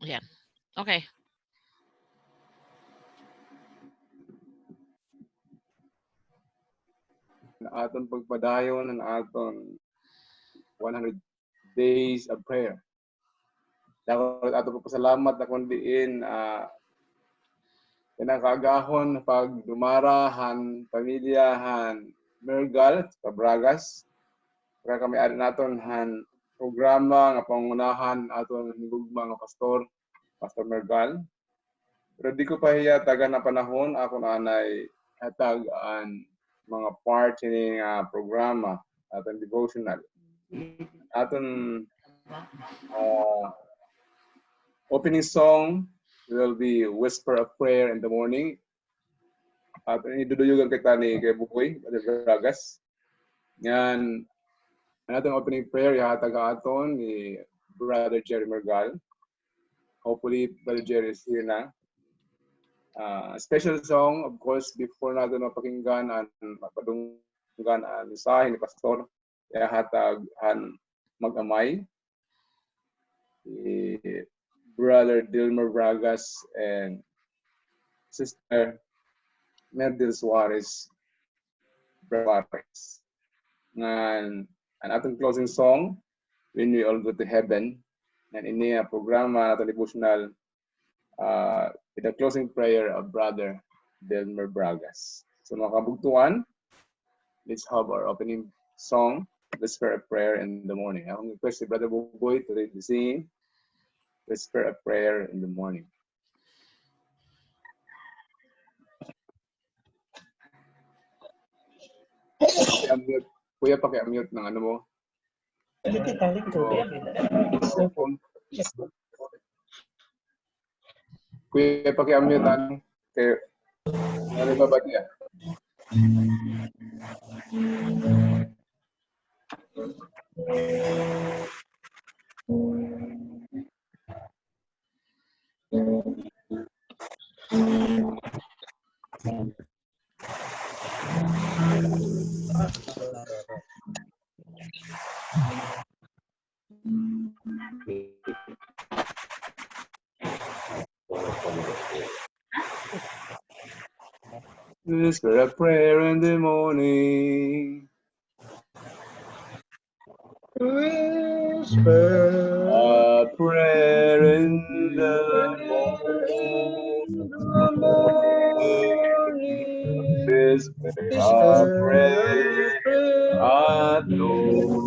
Ayan. Okay. Na aton pagpadayon ng aton 100 days of prayer. Dapat ato pagpasalamat na kundiin kinakagahon pag dumarahan pamilyahan Mergal sa Bragas. Kaya kami ari naton han programa nga pangunahan aton higugma nga pastor Mergal. Pero di ko pa hiya taga na panahon ako na anay hatag ang mga part ni programa aton devotional. Aton opening song will be Whisper of Prayer in the Morning. Aton iduduyugan kita ni kay Bukoy Bragas. Yan ang ating opening prayer yahatag aton ni Brother Jerry Mergal. Hopefully Brother Jerry is here na. Special song, of course, before natin mapakinggan ang mapadunggan ang mensahe ni Pastor, yahatag ang mag-amay. Brother Dilmer Bragas and Sister Merdil Suarez Bragas. And atong closing song, When We All Go to Heaven, and ini programa na devotional with the closing prayer of Brother Dilmer Bragas. So mga kabugtuan, let's have our opening song, Whisper of Prayer in the Morning. Akong request si Brother Buboy to lead the singing, Whisper of Prayer in the Morning. Kuya, paki-unmute ng ano mo. Kuya, paki-unmute ang kay ano ba ba niya? Whisper a prayer in the morning. Whisper a prayer in the morning. Whisper a prayer at noon.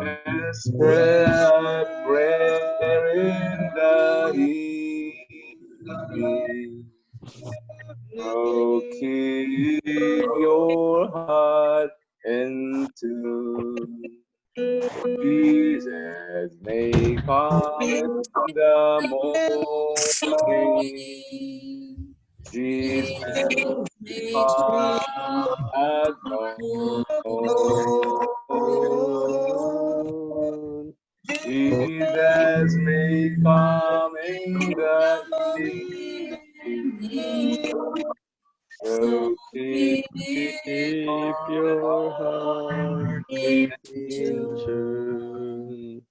Whisper a prayer in the evening. Oh, keep your heart in tune. Jesus may come in the morning. Jesus may come at noon. Jesus may come in the evening. So keep your heart in tune.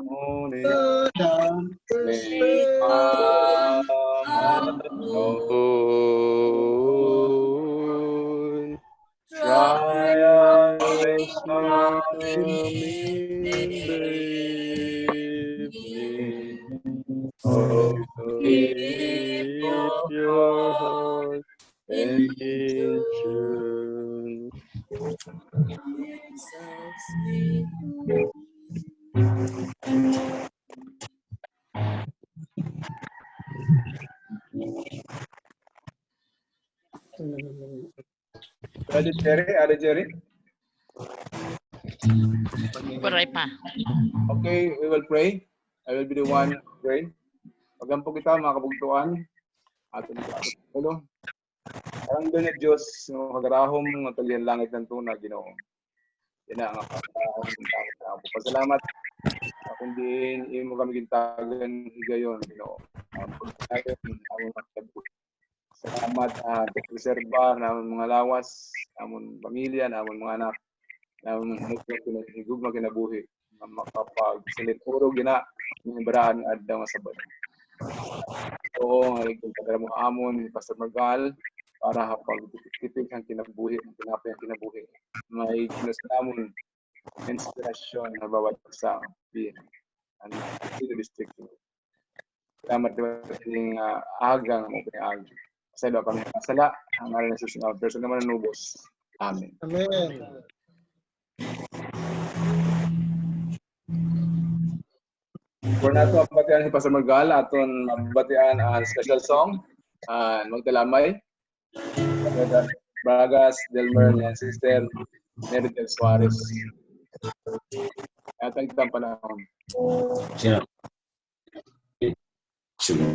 Morning may come at noon. Trials come in the evening. Oh, keep your heart in tune. Ada Jerry? Pray pa. Okay, we will pray. I will be the one to pray. Pagampo kita mga kabugtuan. Ato ulo. Parang doon na Diyos, no, kagarahom ng talihan langit ng tuna, Ginoo. Yan na ang kagarahom ng langit na ako. Pasalamat, kung diin, mo kami gintagan higayon, Ginoo. Pagkain, amon magtabuhi. Salamat, preserba namon mga lawas, namon pamilya, namon mga anak, namon higugma kinabuhi, makapagsalit puro gina, ng baraan adlaw nga Sabado. Oo, nga ikaw mo amon ni Pastor Margal para hapag-tipid ang kinabuhi, ang tinapay ang kinabuhi. May kilos namon inspirasyon na bawat isa ang district. Salamat din agang mo pinaag. Sa ilo kami masala, ang ngalan ng susunod. Pero naman nanubos. Amen. Amen. For nato ang batian si Pastor Margal, aton mabatian ang special song, Magdalamay. Bragas, Delmer, and Sister Meritel Suarez. Atang kitang panahon. Sino? Sino?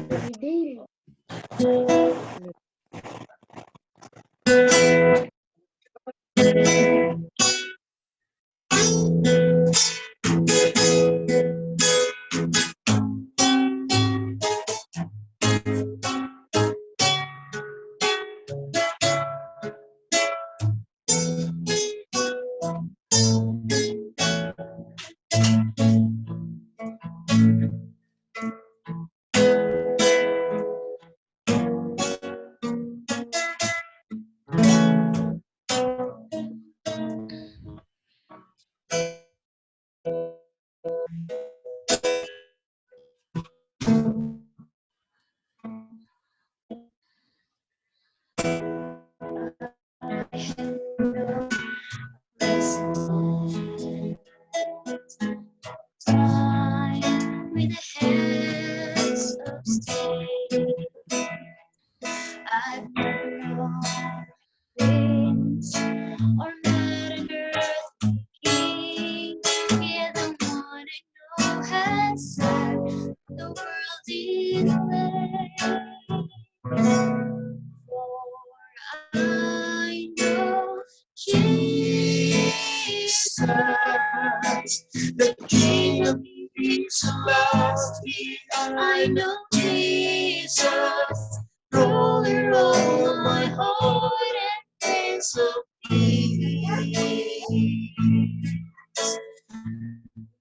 The King of Kings loves me. I know Jesus, ruler of my heart and Prince of Peace.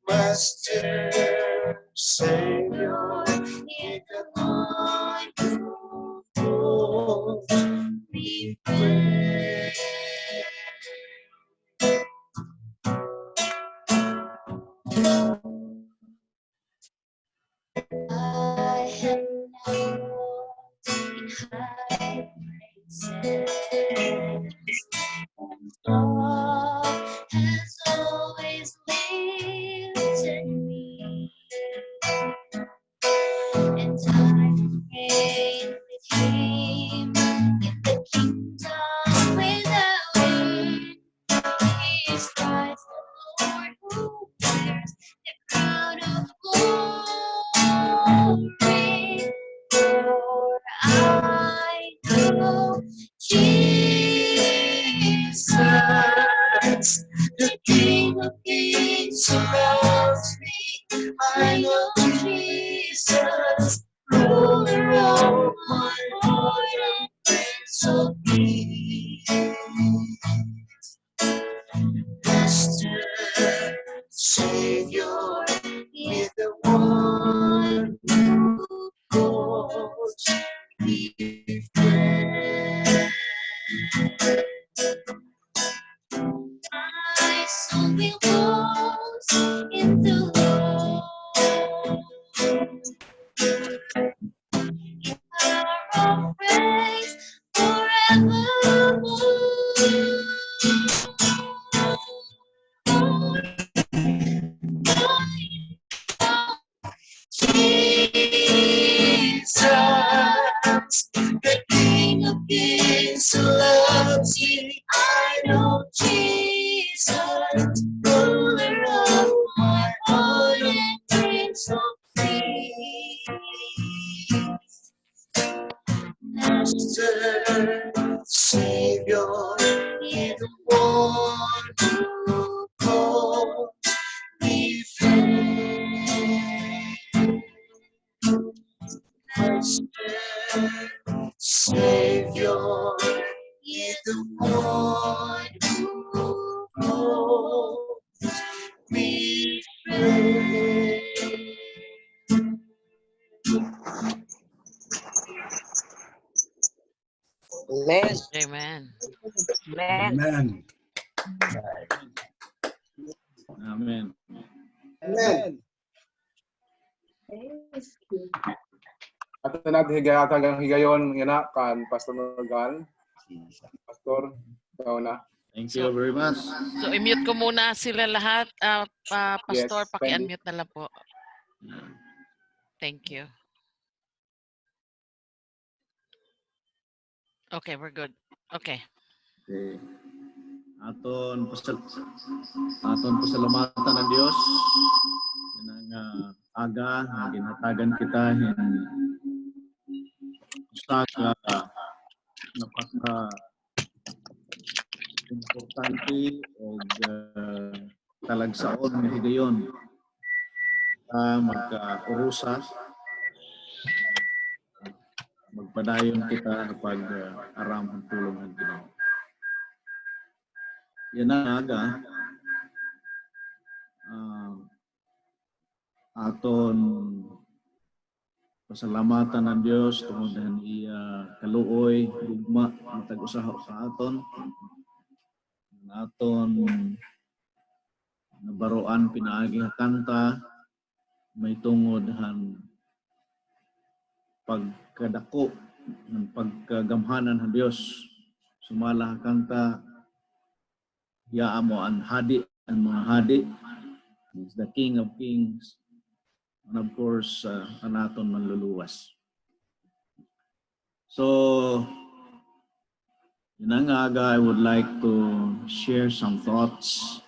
Master, Savior, in the night who holds me praise. I have now walked in high places, and God has always lifted me, and I've reigned with Him in the kingdom without end. He is Christ the Lord who wears the crown of glory. For I know Jesus, the King of Kings loves me. I know Jesus, ruler of my heart and Prince of Peace. Master, Savior, is the one who calls me friend. My soul will boast in the Lord. In power of praise forevermore. Jesus, the King of Kings loves me. I the one who calls me friend. Master, Savior is the one who calls me friend. Amen. Amen. Amen. Amen. Amen. Ato natin higayatan higayon ina kan Pastor Norgal. Pastor, ikaw na. Thank you very much. So, i-mute ko muna sila lahat. Pastor, Yes, paki-unmute na lang po. Thank you. Okay, we're good. Okay. Okay. Aton pasalamatan ng Dios. Yan ang aga na ginhatagan kita sa napaka importante o talagsaon nga higayon magka-urusa magpadayon kita pag aram ang tulong ng Ginoo. Yan ang aga aton pasalamatan ng Dios tungod iya kaluoy gugma matag usaha sa aton nabaroan pinaagi nga kanta may tungod pagkadako ng pagkagamhanan ng Dios sumala kanta yaa mo ang hadi ang mga hadi. He's the King of Kings. And of course, anaton manluluwas. So, yun ang aga, I would like to share some thoughts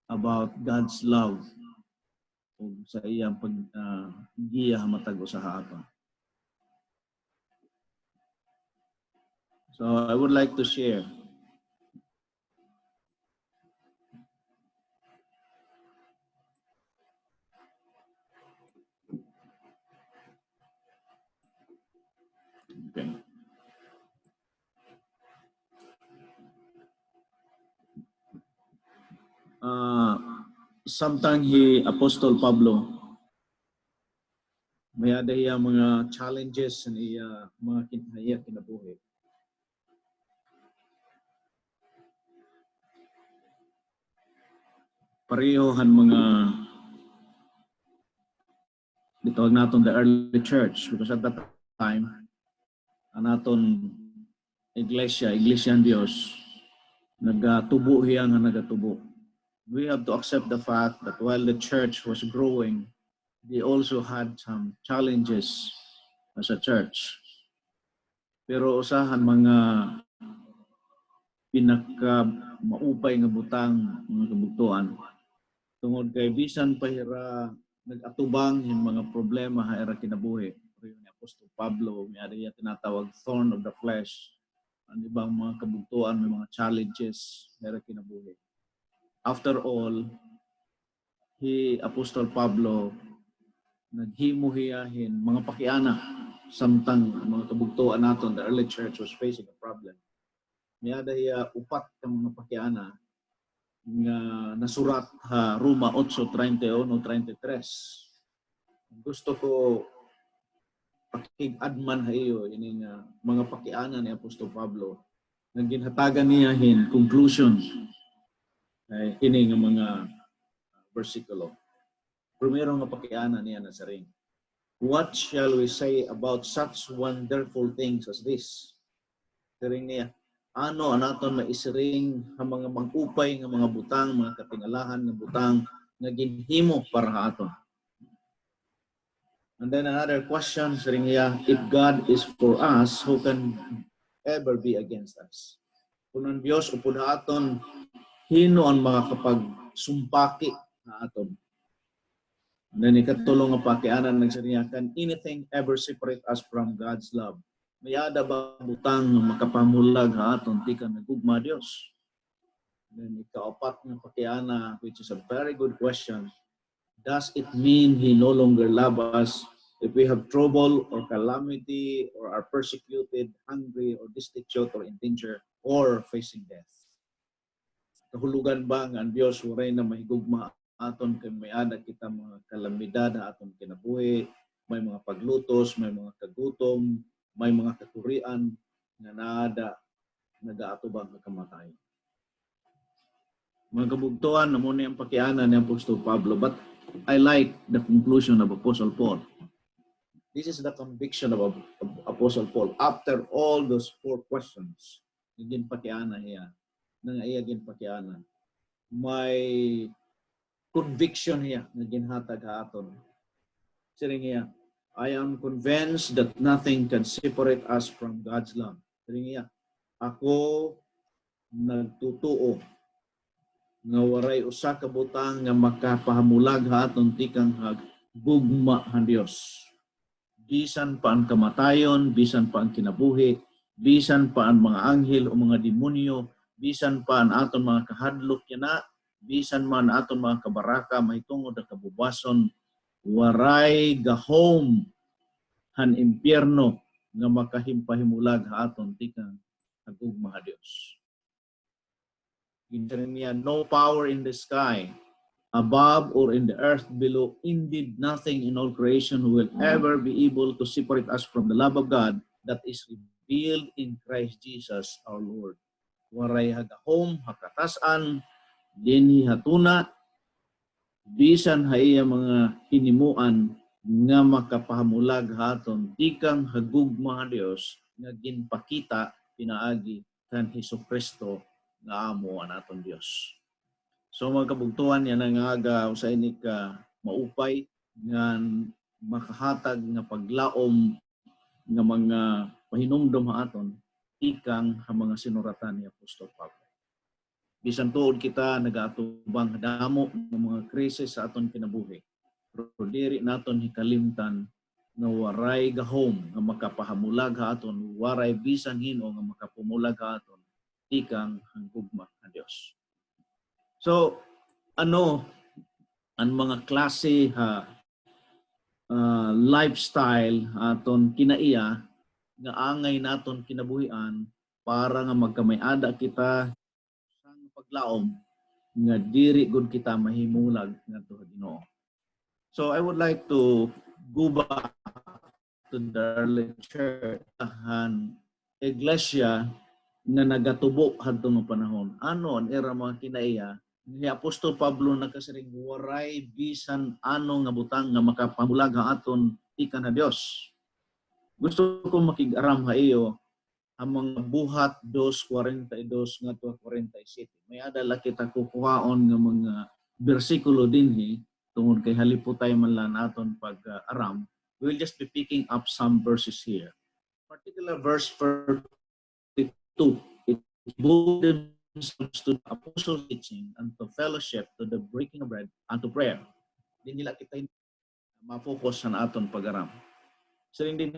about God's love ug sa iyang pag-giya matag usaha aton. So, I would like to share. Okay. Sometimes Apostle Pablo may ada iya mga challenges sa iya mga kinabuhi. Pareho han mga ditawag naton the early church because at that time anaton iglesia ng Dios nagatubo hiya nga nagatubo. We have to accept the fact that while the church was growing, they also had some challenges as a church. Pero usahan mga pinaka maupay nga butang mga kabugtuan tungod kay bisan pahira nag-atubang yung mga problema haira kinabuhi. Ni Apostol Pablo, may ariya tinatawag thorn of the flesh. Ang ibang mga kabugtuan, may mga challenges haira kinabuhi. After all, Apostol Pablo naghimuhiyahin mga pakiana samtang mga kabugtuan naton the early church was facing a problem. Niyada hiya upat ka mga pakiana nga nasurat ha Roma 8:31-33. Gusto ko pakig-adman ha iyo ini nga mga pakiana ni Apostol Pablo nga ginhatagan niya conclusion ay ini nga mga bersikulo. Primero nga pakiana niya na sa ring. What shall we say about such wonderful things as this? Saring niya, ano anaton maisiring ang mga mangupay nga mga butang, mga katingalahan nga butang nga ginhimo para aton. And then another question, saring niya, if God is for us, who can ever be against us? Kung ang Diyos upod aton, hino ang mga kapagsumpaki na aton. And then ikatulong nga pakianan nagsariya, can anything ever separate us from God's love? Mayada ba butang nga makapamulag ha aton ti ka nagugma Dios? Then ikaapat ng pakiana, which is a very good question. Does it mean He no longer loves us if we have trouble or calamity or are persecuted, hungry or destitute or in danger or facing death? Kahulugan ba nga ang Dios waray na mahigugma aton kay may ada kita mga kalamidad aton kinabuhi, may mga paglutos, may mga kagutom, may mga katurian nga naada nagaatubang nga kamatayon. Mga kabugtuan, namo ni ang pakiana ni Apostol Pablo, but I like the conclusion of Apostle Paul. This is the conviction of Apostle Paul. After all those 4 questions, naging pakiana niya, nangayagin pakiana, may conviction niya, naging hatag aton. Siring niya, I am convinced that nothing can separate us from God's love. Siring niya, ako nagtutuo nga waray usa ka butang nga makapahamulag ha aton tikang gugma han Dios. Bisan pa ang kamatayon, bisan pa ang kinabuhi, bisan pa ang mga anghel o mga demonyo, bisan pa ang aton mga kahadlok yana, bisan man aton mga kabaraka mahitungod ang kabubason, waray gahom han impyerno nga makahimpahimulag ha aton tikang gugma ha Dios. No power in the sky, above or in the earth below, indeed nothing in all creation will ever be able to separate us from the love of God that is revealed in Christ Jesus our Lord. Waray hagahom, hakatasan, dinhi hatuna, bisan haiya mga hinimuan nga makapahamulag haton tikang hagugma ha Dios nga ginpakita pinaagi kan Hesukristo nga amo naton Dios. So mga kabugtuan yan ang aga sa ini ka maupay nga makahatag nga paglaom nga mga pahinumdom aton ikang ha mga sinuratan ni Apostol Pablo. Bisan tuod kita nagaatubang damo ng mga krisis sa aton kinabuhi. Pero diri naton hikalimtan nga waray gahom nga makapahamulag ha aton, waray bisan hino nga makapumulag ha aton ikang hanggugma ng Diyos. So, ano ang mga klase lifestyle aton kinaiya nga angay naton kinabuhian para nga magkamay-ada kita sa paglaom nga diri gud kita mahimulag ngadto sa Ginoo. So, I would like to go back to the early church, iglesia nga nagatubo hadto nga panahon. Ano ang era mga kinaiya ni Apostol Pablo nagkasiring waray bisan ano nga butang nga makapamulag aton ika na Dios. Gusto ko makig-aram ha iyo ang mga buhat 2:42 ngadto 47. May adala kita kukuhaon nga mga bersikulo dinhi tungod kay haliputay man lang aton pag-aram. We'll just be picking up some verses here. Particular verse 2. It devoted themselves to the apostles' teaching and to fellowship, to the breaking of bread, and to prayer. Hindi nila kita ma-focus sa aton pag-aram. So hindi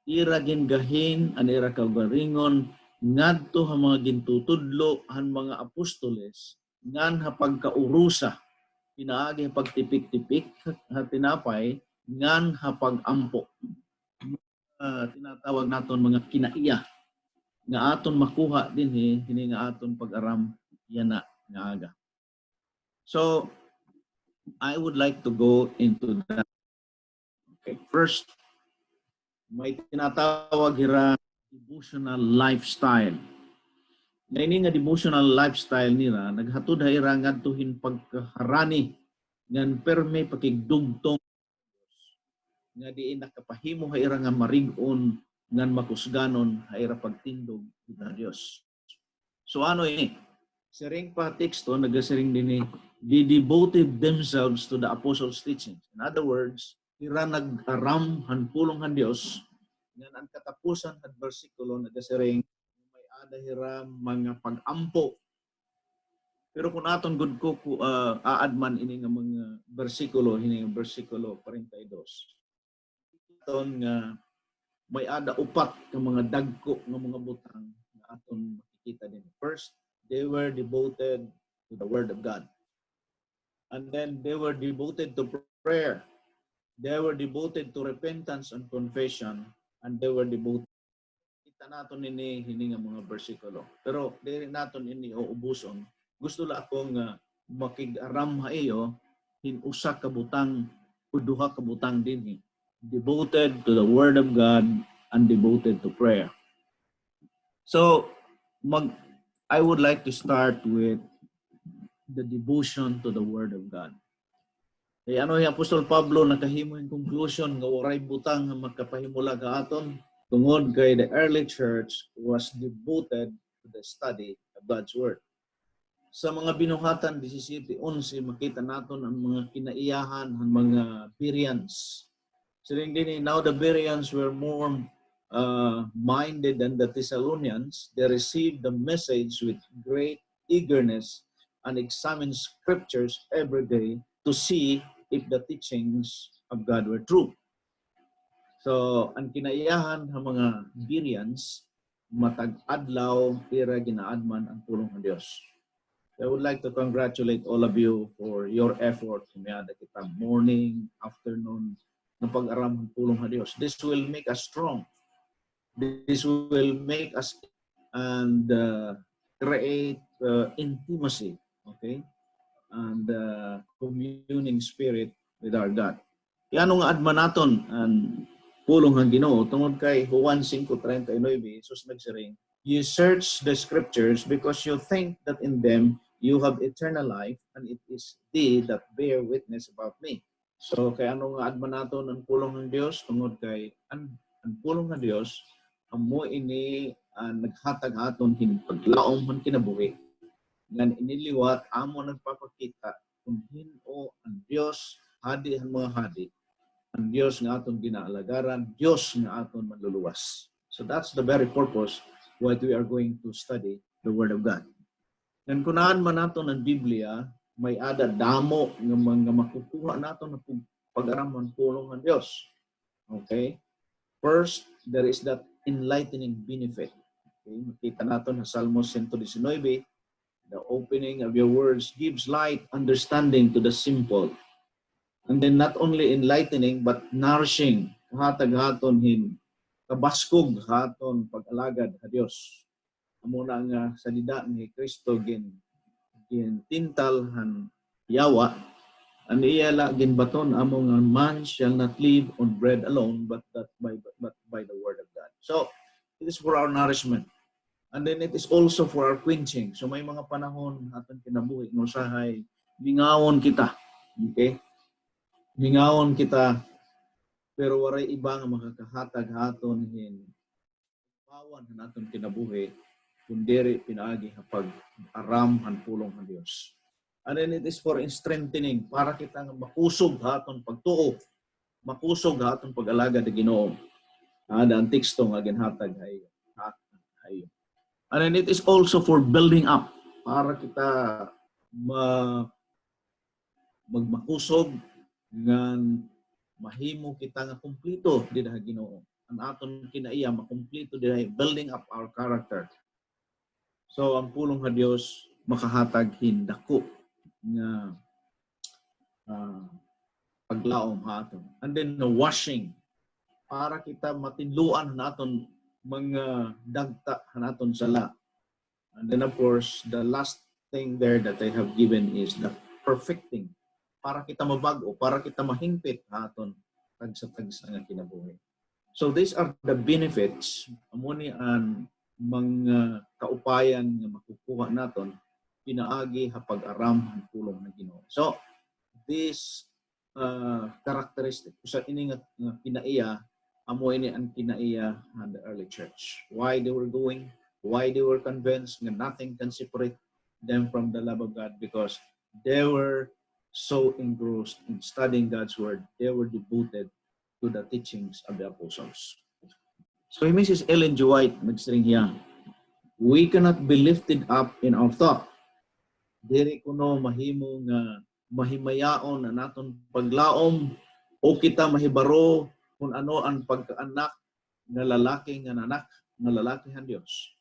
ira gingahin, an ira kagaringon, ngadto ha mga gintutudlo, han mga apostoles, ngan ha pagkaurusa, pinaagi ha pagtipik-tipik, ha tinapay, ngan ha pag-ampo. Tinatawag naton mga kinaiya nga aton makuha din hini nga aton pag-aram yana nga aga. So I would like to go into that. Okay, first may tinatawag hira devotional lifestyle. Ngayon nga devotional lifestyle nila naghatod hira ngadtuhin pagkaharani ngan perme pakigdugtong nga diin nakapahimo hira nga marig-on ngan makusganon hayra pagtindog sa Dios. So ano ini? Siring pa teksto nagasiring dinhi, they devoted themselves to the apostles' teachings. In other words, ira nag-aram han pulong han Dios ngan ang katapusan at bersikulo nagasiring may ada hira mga pag-ampo. Pero kung aton gud ko aadman ini nga mga bersikulo hini nga bersikulo 42. Aton nga may ada upat ka mga dagko nga mga butang na aton makikita din. First, They were devoted to the Word of God. And then they were devoted to prayer. They were devoted to repentance and confession. And they were devoted. Kita naton ini nga mga bersikulo. Pero dili naton ini uubuson. Gusto la akong makig-aram haiyo usa ka butang o duha ka butang dinhi. Devoted to the Word of God and devoted to prayer. So, I would like to start with the devotion to the Word of God. Kaya ano yung Apostol Pablo nakahimo yung conclusion nga waray butang nga magkapahimula ka aton tungod kay the early church was devoted to the study of God's Word. Sa mga binuhatan 17:11 makita naton ang mga kinaiyahan ang mga Bereans. So now the Bereans were more minded than the Thessalonians. They received the message with great eagerness and examined scriptures every day to see if the teachings of God were true. So, ang kinaiyahan ng mga Bereans, matag-adlaw, ira ginaadman ang pulong ng Diyos. I would like to congratulate all of you for your effort. Kumiyada kita morning, afternoon, ng pag-aram ng pulong ng Diyos. This will make us strong. This will make us and create intimacy, okay? And communing spirit with our God. Yan nga adman naton ang pulong ng Ginoo tungod kay Juan 5:39, Jesus nagsiring, "You search the scriptures because you think that in them you have eternal life, and it is they that bear witness about me." So kay ano nga adman naton ang pulong ng Dios tungod kay ang pulong ng Dios amo ini naghatag aton hin paglaom man kinabuhi ngan iniliwat amo nagpapakita kung hino ang Dios hadi ang mga hadi, ang Dios nga aton ginaalagaran, Dios nga aton manluluwas. So that's the very purpose why we are going to study the Word of God. Ngan kunaan man naton ang Biblia, may ada damo nga mga makukuha naton na pag-aram ng pulong ng Dios. Okay? First, there is that enlightening benefit. Okay? Makita natin sa Salmos 119, the opening of your words gives light, understanding to the simple. And then not only enlightening, but nourishing. Hatag haton hin, kabaskog haton pag-alagad sa Diyos. Amo na nga sa dida ni Kristo gin tintal han yawa, and iyala gin baton amo nga man shall not live on bread alone, but by the word of God. So it is for our nourishment, and then it is also for our quenching. So may mga panahon aton kinabuhi no sahay bingawon kita, okay? Bingawon kita, pero waray iba nga makakahatag haton hin pawan naton kinabuhi kundi pinaagi hapag aram han pulong ng Dios. And then it is for strengthening, para kita nga makusog haton pagtuo, makusog haton pag-alaga de Ginoo. Ang teksto nga ginhatag ay. And then it is also for building up, para kita magmakusog ngan mahimo kita nga kumplito dinha Ginoo. Ang aton kinaiya makumplito dinha, building up our character. So ang pulong ng Dios makahatag hindako nga paglaom haton. And then the washing, para kita matinluan naton mga dagta naton sala. And then of course the last thing there that I have given is the perfecting, para kita mabago, para kita mahingpit haton tagsa-tagsa nga kinabuhi. So these are the benefits amo ni ang mga kaupayan nga makukuha naton pinaagi hapag-aram ang pulong ng Ginoo. So this characteristic sa ini nga kinaiya amo ini ang kinaiya ng the early church. Why they were going, why they were convinced nga nothing can separate them from the love of God, because they were so engrossed in studying God's word. They were devoted to the teachings of the apostles. So Mrs. Ellen G. White nagsiring hiya, we cannot be lifted up in our thought. Diri kuno mahimo nga mahimayaon na naton paglaom o kita mahibaro kung ano ang pagkaanak nga lalaki nga nanak nga lalaki han Dios.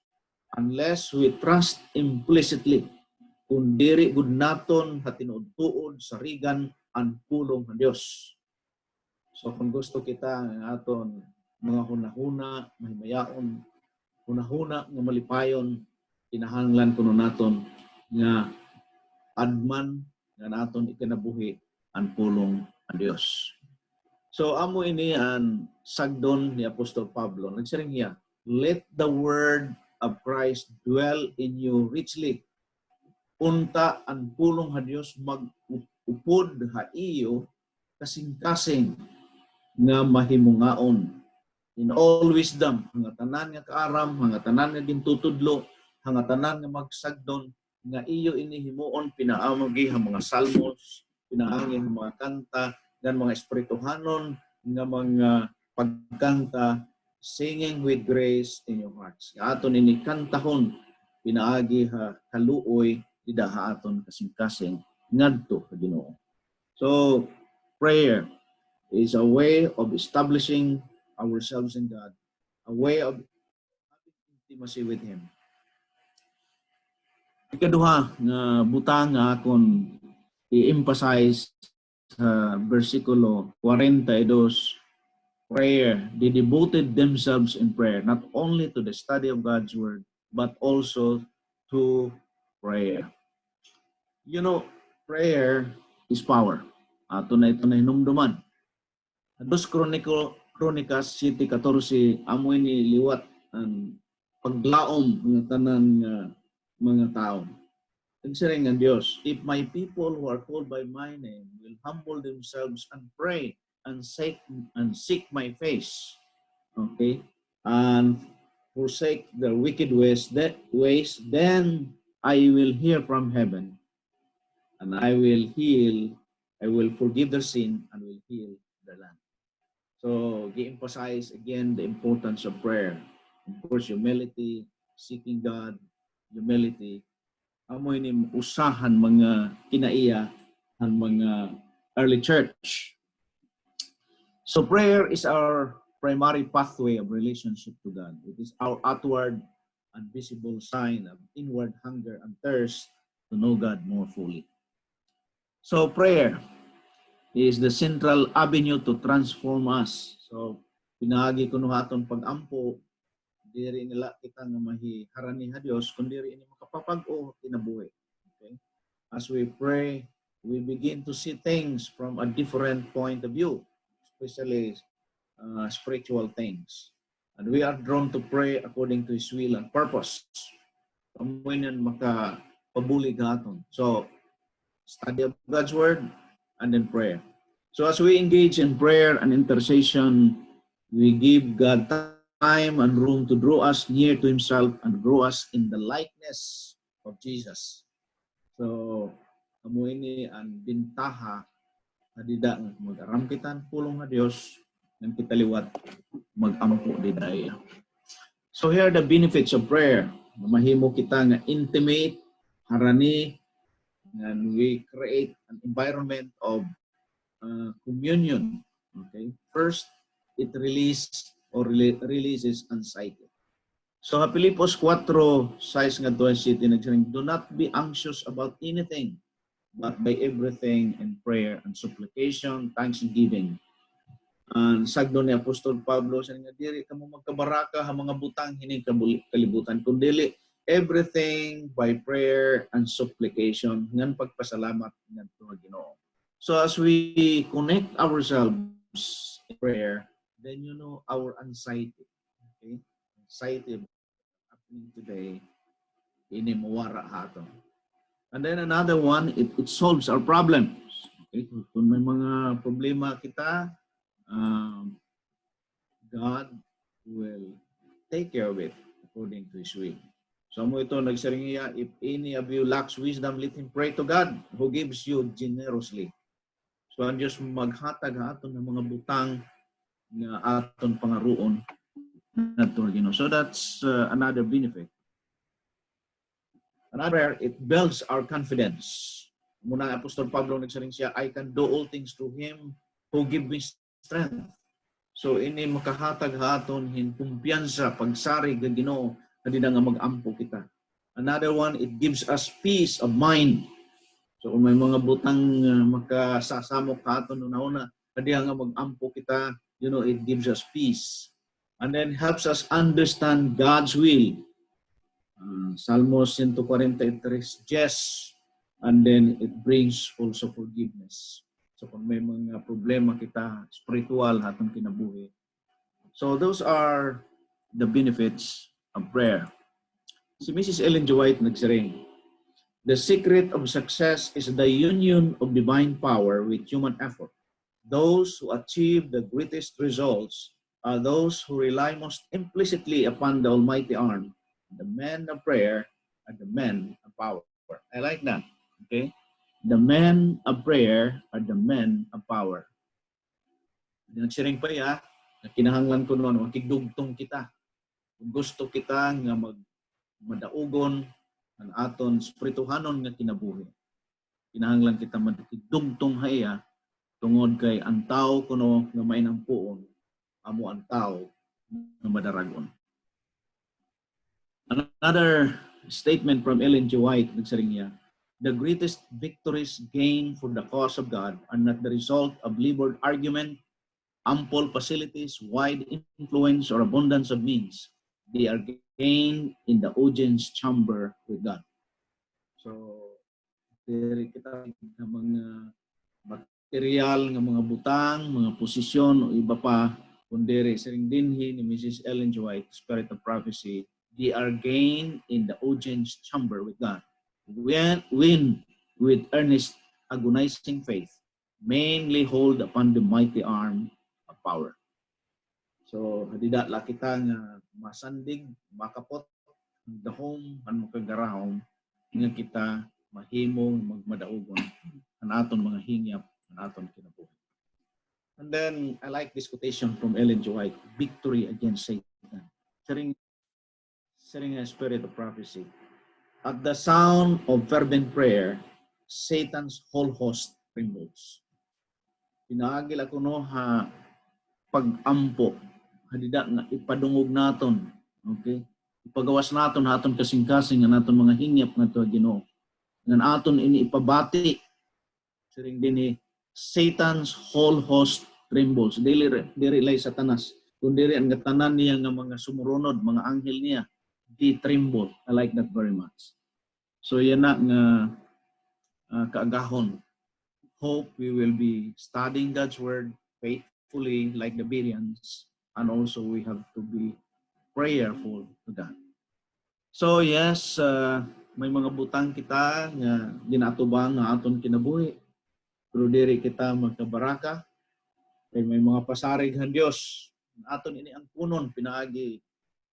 unless we trust implicitly kung diri gud naton hatinuod-tuod sa rigan ang pulong ng Dios. So kung gusto kita ng aton mga hunahuna, mahimayaon, hunahuna nga malipayon, kinahanglan kuno naton nga adman nga naton ikinabuhi ang pulong ng Dios. So amo ini ang sagdon ni Apostol Pablo. Nagsiring niya, let the word of Christ dwell in you richly. Unta ang pulong ng Dios mag-upod ha iyo kasing-kasing nga mahimungaon. In all wisdom, hanga tanan nga kaaram, hanga tanan nga gintutudlo, hanga tanan nga magsagdon, nga iyo inihimuon pinaamagi ang mga salmos, pinaangi ang mga kanta, dan mga espirituhanon, nga mga pagkanta, singing with grace in your hearts. Aton ini kantahon, pinaagi ha kaluoy, didaha aton kasing-kasing, ngadto sa Ginoo. So, prayer is a way of establishing ourselves in God, a way of having intimacy with Him. Ikaduha nga butang nga akon i-emphasize sa versikulo 42, prayer. They devoted themselves in prayer, not only to the study of God's word, but also to prayer. You know, prayer is power. Ato na ito na hinumduman. Dos Chronicas 7:14, amoy ni liwat ang paglaom ng tanan nga mga tao. Nagsiring ang Diyos, if my people who are called by my name will humble themselves and pray and seek my face, okay, and forsake their wicked ways, then I will hear from heaven, and I will forgive their sin and will heal their land. So, gi-emphasize again the importance of prayer. Of course, humility, seeking God, humility. Amoy ni usahan mga kinaiya ang mga early church. So, prayer is our primary pathway of relationship to God. It is our outward and visible sign of inward hunger and thirst to know God more fully. So, prayer is the central avenue to transform us. So, pinagi ko nuhaton pag-ampo, diri nila kita nga mahiharani ha Dios, kundi ini makapapag-o kinabuhi. Okay? As we pray, we begin to see things from a different point of view, especially spiritual things. And we are drawn to pray according to His will and purpose. Amoy nan makapabulig haton. So, study of God's word, and then prayer. So as we engage in prayer and intercession, we give God time and room to draw us near to Himself and grow us in the likeness of Jesus. So, amo ini ang bintaha hadida nga mag-aram kita pulong nga Dios ng kitaliwat mag-ampo diday. So here are the benefits of prayer. Mahimo kita nga intimate, harani, and we create an environment of communion. Okay. First, it releases anxiety. So, Pilipos 4:6 nga to city nagsaring, do not be anxious about anything, but by everything in prayer and supplication, thanksgiving. And sagdo ni Apostol Pablo sa nga diri kamo magkabaraka ha mga butang hining kalibutan kundi everything by prayer and supplication, ngan pagpasalamat ngadto Ginoo. So as we connect ourselves in prayer, then you know our anxiety. Okay? Anxiety happening today, ini mawara haton. And then another one, it solves our problems. Okay? Kung may mga problema kita, God will take care of it according to His will. So mo ito nagsaringiya, if any of you lacks wisdom, let him pray to God who gives you generously. So ang Diyos maghatag aton ng mga butang na aton pangaruon nato Ginoo. So that's another benefit. Another, it builds our confidence. Muna Apostol Pablo nagsaring siya, I can do all things through Him who gives me strength. So ini makahatag aton hin kumpiyansa pagsari ga Ginoo hadida nga mag-ampo kita. Another one, it gives us peace of mind. So kung may mga butang makasasamok ka ato una-una, hadida nga mag-ampo kita, it gives us peace. And then helps us understand God's will. Salmos 143, yes. And then it brings also forgiveness. So kung may mga problema kita, spiritual hatong kinabuhi. So those are the benefits of prayer. Si Mrs. Ellen G. White nagsiring, the secret of success is the union of divine power with human effort. Those who achieve the greatest results are those who rely most implicitly upon the almighty arm. The men of prayer are the men of power. I like that. Okay? The men of prayer are the men of power. Nagsiring pa ya, na kinahanglan ko noon, makigdugtong kita. Kung gusto kita nga madaugon ang aton spirituhanon nga kinabuhi. Kinahanglan kita makigdugtong haya tungod kay ang tao kuno nga may nang puon, amo ang tao nga madaragon. Another statement from Ellen G. White, nagsaring niya, the greatest victories gained for the cause of God are not the result of labored argument, ample facilities, wide influence, or abundance of means. They are gained in the audience chamber with God. So, diri kita ng mga material, ng mga butang, mga posisyon, o iba pa, kundiri siring dinhi ni Mrs. Ellen G. White, Spirit of Prophecy, they are gained in the audience chamber with God. When with earnest, agonizing faith, mainly hold upon the mighty arm of power. So, hadida la kita nga masandig, makapot, dahom, ang makagarahom, nga kita mahimong magmadaugon ang aton mga hingyap, ang aton kinabuhi. And then, I like this quotation from Ellen G. White, victory against Satan. Sharing a Spirit of Prophecy. At the sound of fervent prayer, Satan's whole host trembles. Pinaagil ako no ha pag-ampo, hadida nga ipadungog naton, okay? Ipagawas naton haton kasing-kasing nga naton mga hingyap ngadto Ginoo. Ngan aton ini ipabati siring dinhi Satan's whole host trembles. Dili lay Satanas, kundi ang tanan niya nga mga sumurunod, mga anghel niya, they tremble. I like that very much. So yan na nga kaagahon. Hope we will be studying God's Word faithfully like the Bereans, and also we have to be prayerful to God. So yes, may mga butang kita nga ginatubang nga aton kinabuhi. Pero diri kita magkabaraka. Kay may mga pasarig han Dios. Aton ini ang punon pinaagi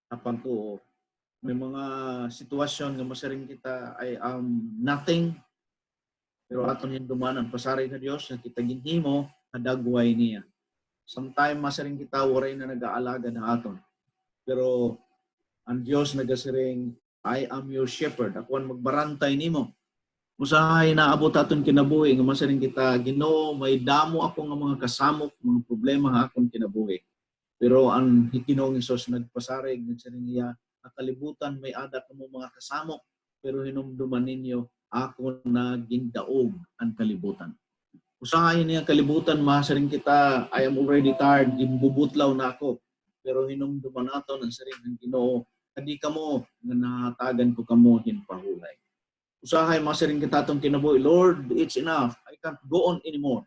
apan tuo. May mga sitwasyon nga masaring kita ay nothing. Pero aton hindumanan pasarig na Dios nga kita ginhimo kadagway niya. Sometimes masaring kita waray na nag-aalaga na aton. Pero ang Dios nagasiring, I am your shepherd. Ako ang magbarantay nimo. Usahay naabot aton kinabuhi nga masaring kita, Ginoo, may damo ako nga mga kasamok, mga problema nga akong kinabuhi. Pero ang Ginoong Hesus nagpasarig nagsaring niya, kalibutan may ada kamo mga kasamok, pero hinumduman ninyo ako na gindaog ang kalibutan. Usahay niya kalibutan, masaring kita, I am already tired, gimbubutlaw na ako. Pero hinumduman nato ng sarili ng Ginoo, kadi kamo nga nahatagan ko kamo hinpahulay. Usahay masaring kita itong kinabuhi, Lord, it's enough. I can't go on anymore.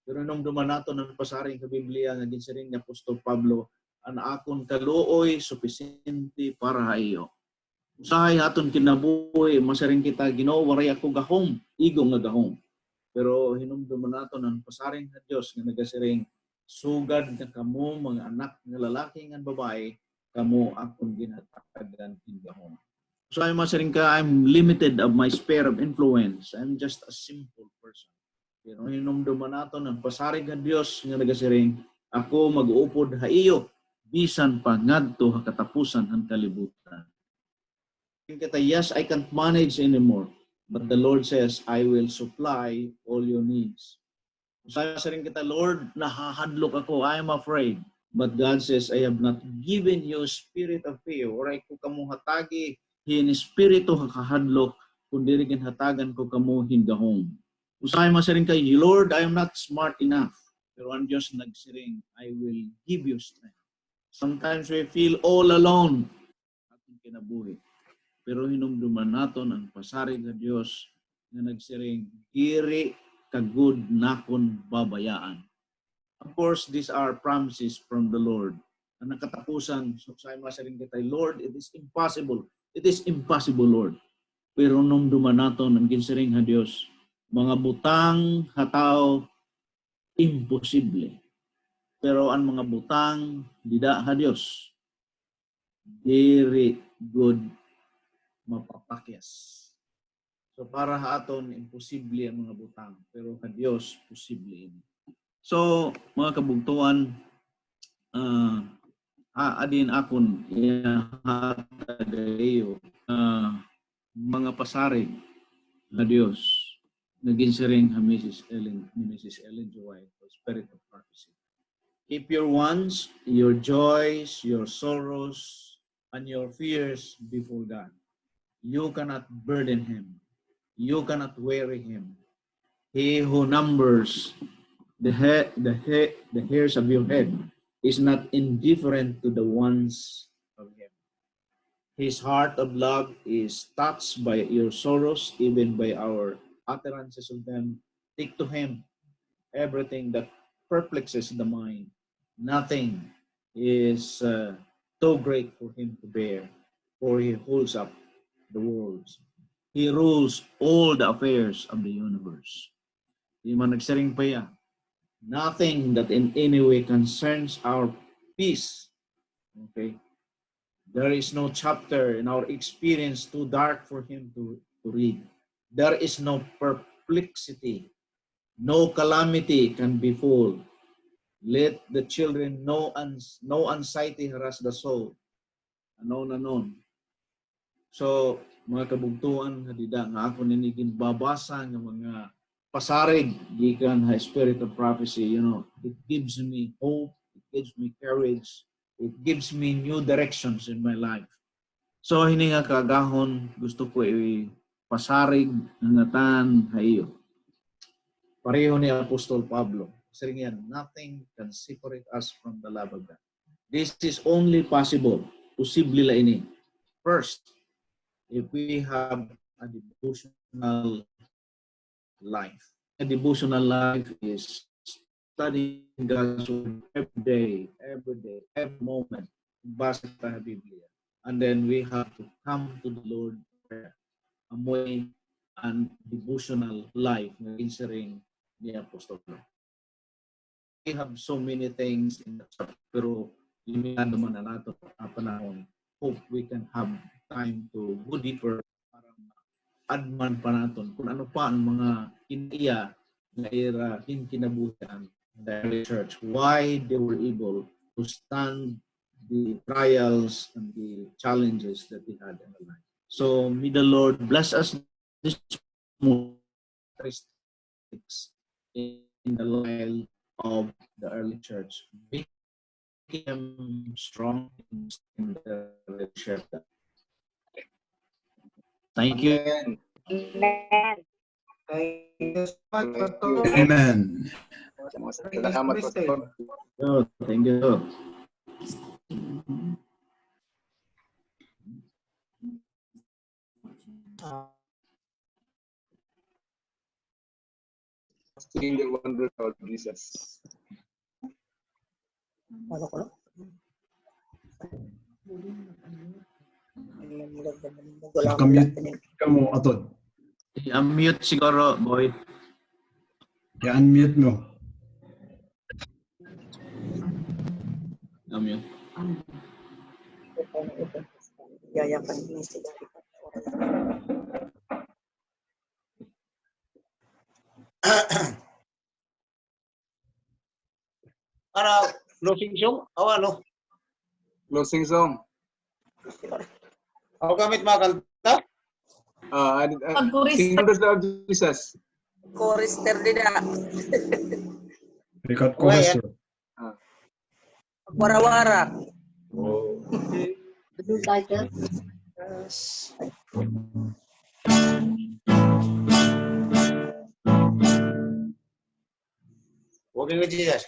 Pero hinumduman nato ng pasaring sa Biblia nga ginsaring ni Apostol Pablo, ang akon kaluoy supisente para sa iyo. Usahay aton kinabuhi, masaring kita, Ginoo, waray ako gahom, igong nga gahom. Pero hinumduman nato ng pasaring sa Dios nga nagasiring, sugad ka kamo mga anak nga lalaki nga babae, kamo akon ginatagan gahom. Usahay masaring ka, I'm limited of my sphere of influence. I'm just a simple person. Pero hinumduman nato ng pasaring sa Dios nga nagasiring, ako mag-uupod sa iyo, bisan pa ngadto katapusan ang kalibutan. Kita, yes, I can't manage anymore. But the Lord says, I will supply all your needs. Sabi sa rin kita, Lord, nahahadlok ako. I am afraid. But God says, I have not given you a spirit of fear. Oray ko kamo hatagi, hin espiritu kakahadlok, kundi rin hatagan ko kamo hingahong. Usay masaring kay, Lord, I am not smart enough. Pero ang Diyos nagsiring, I will give you strength. Sometimes we feel all alone ating kinabuhi. Pero hinumduman naton ang pasarig ng Diyos na nagsiring, diri kagud nakon babayaan. Of course, these are promises from the Lord. Ang nakatapusan, sa masaring kitay, Lord, it is impossible. It is impossible, Lord. Pero numduman naton ang ginsiring ng Diyos, mga butang hataw, imposible. Pero ang mga butang, dida ha Diyos, very good mapapakyas. So para haton, imposible ang mga butang. Pero ha Diyos, posible ini. So, mga kabugtuan, adin akon ihatagayo mga pasarig na Diyos naging siring ha Mrs. Ellen G. White, Spirit of Prophecy. Keep your wants, your joys, your sorrows, and your fears before God. You cannot burden Him. You cannot weary Him. He who numbers the hairs of your head is not indifferent to the ones of Him. His heart of love is touched by your sorrows, even by our utterances of them. Take to Him everything that perplexes the mind. Nothing is too great for Him to bear, for He holds up the worlds. He rules all the affairs of the universe. Di man nagsiring pa yan. Nothing that in any way concerns our peace. Okay? There is no chapter in our experience too dark for Him to read. There is no perplexity. No calamity can befall. Let the children no anxiety harass the soul. Anon. So, mga kabugtuan, hadida nga ako ninigin babasa ng mga pasarig gikan ha Spirit of Prophecy. You know, it gives me hope, it gives me courage, it gives me new directions in my life. So hininga kagahon gusto ko pasarig ng atan hayo. Pareho ni Apostol Pablo. Saring yan, nothing can separate us from the love of God. This is only possible. Posible la ini. First, if we have a devotional life. A devotional life is studying God's word every day, every moment. Basa sa Biblia. And then we have to come to the Lord prayer. Amoy and devotional life na insiring ni Apostol. We have so many things in the chapter, pero limitan naman na nato ang panahon. Hope we can have time to go deeper para adman pa natin kung ano pa ang mga kinaiya na era kinabuhian ng early church. Why they were able to stand the trials and the challenges that they had in their life. So may the Lord bless us this morning in the life of the early church. Make them strong in the early church. Thank you. Amen. Thank you so much, Pastor. Amen. Salamat, Pastor. Oh, thank you. Seeing the wonder of Jesus. Ano ko? Nakamute ka mo, Atod. I-unmute siguro, boy. I-unmute mo. Unmute. Yayakan ni si Para closing song? Ano? Closing song. Ako gamit makanta? Sing Wonders of Jesus. Chorister din na. Record chorus. Wara-wara. Okay. Yes. Walking with Jesus.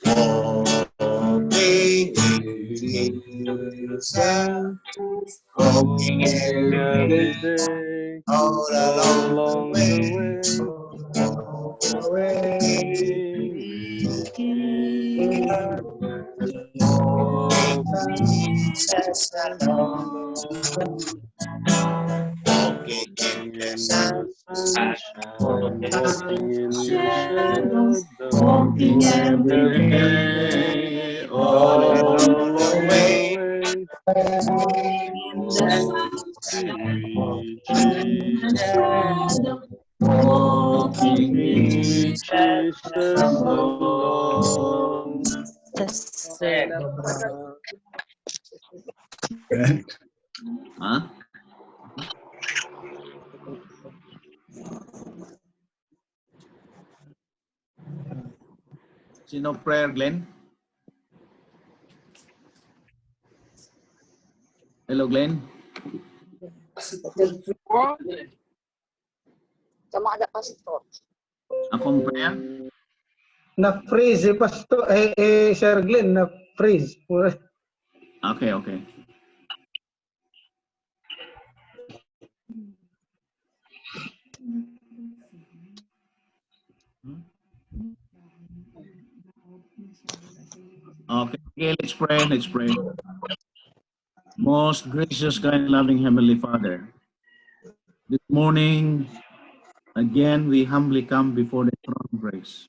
Walking with Jesus. Walking every day. All along the way. Jesus alone. Walking in the sunshine. Walking in the shadow. Walking every Every day, all all along the way. in the Sweet shadow, walking with Jesus alone. Grant. Huh? Sino prayer, Glenn? Hello, Glenn. Akong prayer? Na-freeze eh, Pastor, Sir Glenn, na-freeze. Okay, okay. Okay, let's pray, let's pray. Most gracious, kind, loving Heavenly Father, this morning, again, we humbly come before the throne of grace.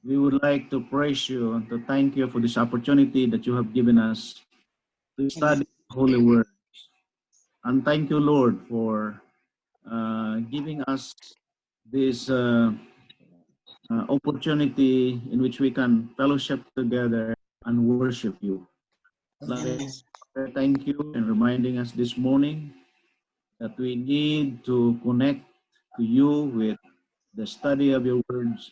We would like to praise you and to thank you for this opportunity that you have given us to study the Holy Word. And thank you, Lord, for giving us this opportunity in which we can fellowship together and worship you. Thank you and reminding us this morning that we need to connect to you with the study of your words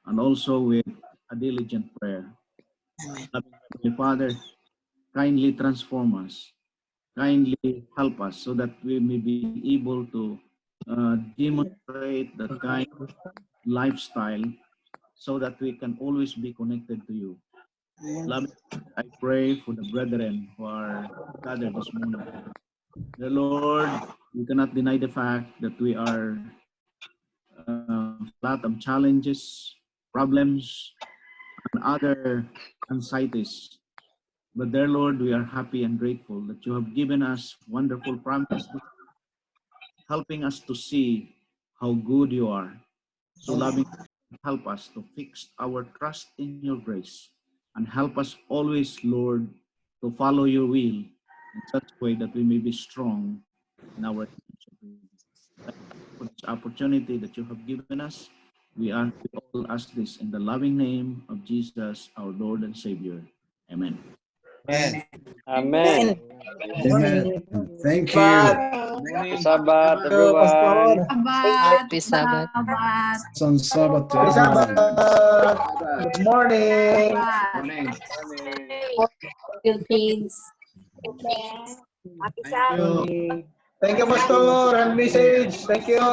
and also with a diligent prayer. Heavenly Father, kindly transform us, kindly help us so that we may be able to demonstrate that kind of lifestyle so that we can always be connected to you. Loving, I pray for the brethren who are gathered this morning. The Lord, we cannot deny the fact that we are a lot of challenges, problems, and other anxieties. But dear Lord, we are happy and grateful that you have given us wonderful promises, helping us to see how good you are. So loving, help us to fix our trust in your grace and help us always, Lord, to follow your will in such a way that we may be strong in our relationship with you. Thank you for this opportunity that you have given us. We all ask this in the loving name of Jesus, our Lord and Savior. Amen. Amen. Amen. Amen. Thank you. Happy Sabbath, Pastor. everyone. Happy Sabbath. Son Sabbath to Happy everyone. Sabbath. Good morning. Morning. Philippines. Happy Thank you. Thank you, Pastor, and message. Thank you.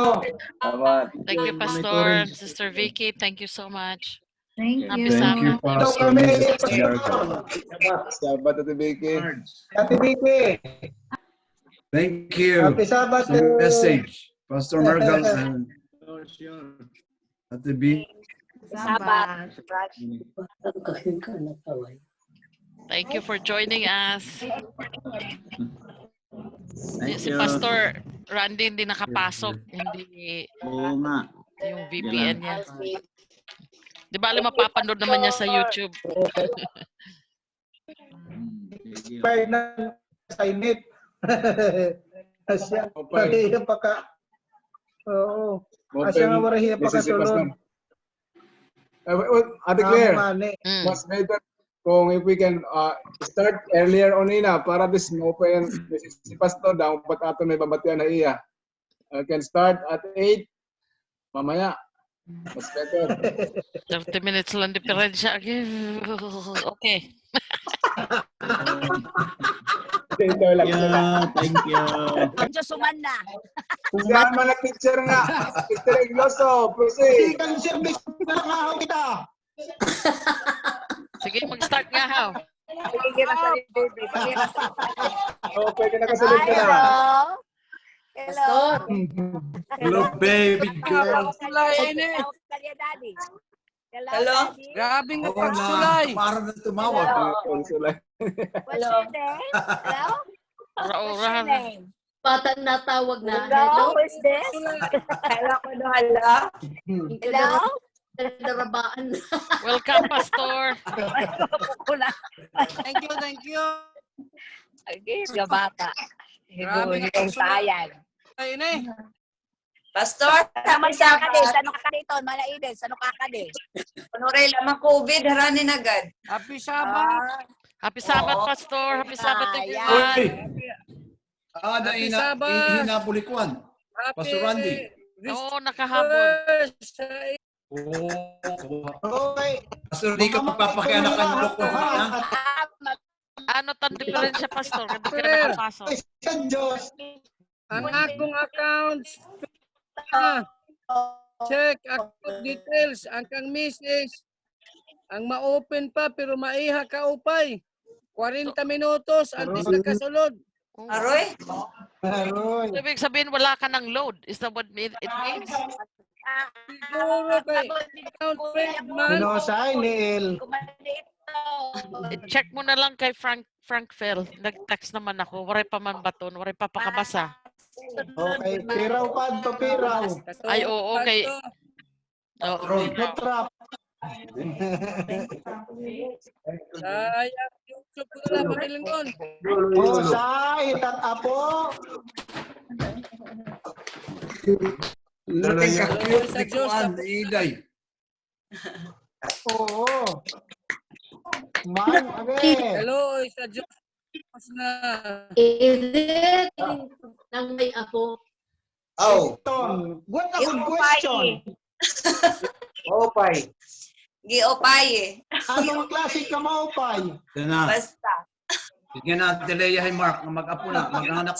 Salamat. Thank you, Pastor Monitoring. and Sister Vicky. Thank you so much. Thank Happy you. Thank you, Sabbath. Ito Pastor kami, Mrs. Pastor. Yarga. Sabat Ate Vicky. Ate Vicky. Thank you. Happy Sabbath. Some message. Pastor Margal and Sure. at the B. Sabbath. Thank you for joining us. Thank Si you. Pastor Randy hindi nakapasok. Hindi Oo nga. yung Sige VPN lang. niya. Di ba alam mapapanood naman niya sa YouTube? Sige. Expired na sa init. Asya, Open. wariya pa ka. Oo. Asya nga wariya pa ka Message si Pastor. sulod. Ate Claire, Mani. mas better kung if we can start earlier on ina para this open si Pastor daw pat ato may babatian na iya. Can start at 8 mamaya. Mas better. 30 minutes lang diferensya. Okay. Ikaw lang. Thank you. Diyos sumanda. Siya man na picture nga. Picture Igloso. Proceed. Ikan service na nakahaw kita. Sige, mag-start nga haw. Sige na sa baby. Sige na sa Oh, pwede na kasunod ka na. Hello. Hello, baby girl. Daddy. Hello? Daddy. Grabe nga Oo pagsulay. na, parang na tumawag. Consulay. What's your name? Hello? What's your Ura-ura. name? Patang natawag na. Hello? Who is this? Hello, hello. Hello? Darabaan. Welcome, Pastor. Thank you, thank you. Okay, mga bata. Grabe nga Higong sayan. Ay, ini. Pastor, Sama tama siya sa ka din. Sano ka dito? Malaides. Sano ka din? Honorel, ang COVID, haranin agad. Happy Sabbath. Happy Sabbath, Oo. Pastor. Happy Sabbath, Ayan. everyone. Happy Sabbath. Hinapulikuan. Pastor Randy. Oo, nakahabol. Okay. Pastor, di ka magpapakianak ng loko, ha? Ano tan diferensya, Pastor? Hindi ka na nakapasok. Sa Diyos. Ang akong accounts. Check account details. Ang kang message. Ang ma-open pa pero maiha ka upay. 40 minutos antes na kasulod. Aroy? Aroy. Ibig sabihin, wala ka ng load. Is that what it means? Siguro kay account friend man. Pinosay ni El. Check mo na lang kay Frank Phil. Nag-text naman ako. Waray pa man baton. Waray pa pakabasa. Okay, piraw pa to piraw. Ay, oo, okay. Oo. Trap. Sayang YouTube ko na pagilingkon. Oh, say, tatapo. Talagang ka-cute ni Kuan, ni Iday. Oo. Man, again. Hello, sa Diyos na. Is it nang may apo? Oh. What a good question. Opay. Gi-opay eh. Anong klase ka maupay? Yan na. Basta. Bigyan natin Leia Mark na mag-apo na, mag-anak